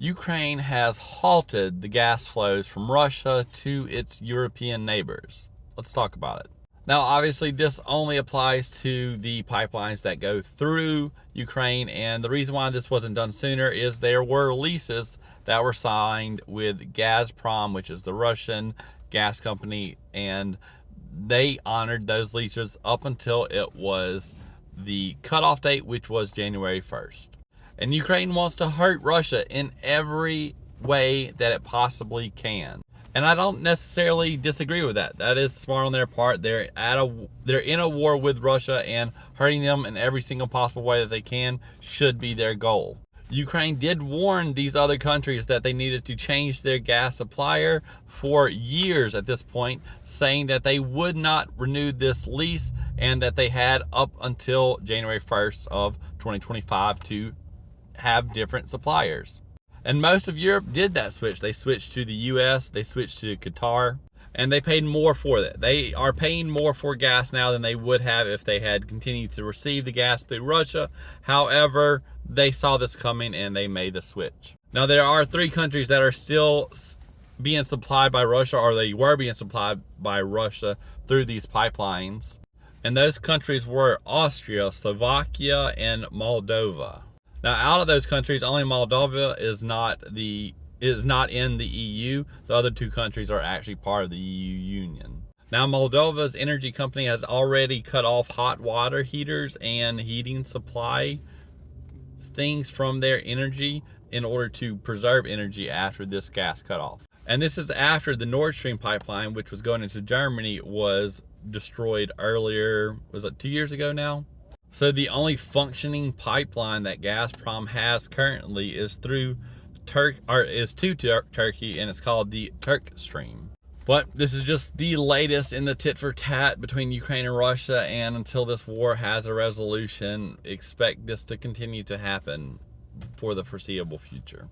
Ukraine has halted the gas flows from Russia to its European neighbors. Let's talk about it. Now, obviously, this only applies to the pipelines that go through Ukraine, and the reason why this wasn't done sooner is there were leases that were signed with Gazprom, which is the Russian gas company, and they honored those leases up until it was the cutoff date, which was January 1st. And Ukraine wants to hurt Russia in every way that it possibly can. And I don't necessarily disagree with that. That is smart on their part. They're in a war with Russia, and hurting them in every single possible way that they can should be their goal. Ukraine did warn these other countries that they needed to change their gas supplier for years at this point, saying that they would not renew this lease and that they had up until January 1st of 2025 to have different suppliers. And most of Europe did that switch. They switched to the US, they switched to Qatar, and they paid more for that. They are paying more for gas now than they would have if they had continued to receive the gas through Russia. However, they saw this coming and they made the switch. Now, there are 3 countries that are still being supplied by Russia, or they were being supplied by Russia through these pipelines. And those countries were Austria, Slovakia, and Moldova. Now, out of those countries, only Moldova is not in the EU. The other 2 countries are actually part of the EU Union. Now, Moldova's energy company has already cut off hot water heaters and heating supply things from their energy in order to preserve energy after this gas cutoff. And this is after the Nordstream pipeline, which was going into Germany, was destroyed earlier. Was it 2 years ago now? So the only functioning pipeline that Gazprom has currently is to Turkey, and it's called the turkstream. But this is just the latest in the tit for tat between Ukraine and Russia, and until this war has a resolution, expect this to continue to happen for the foreseeable future.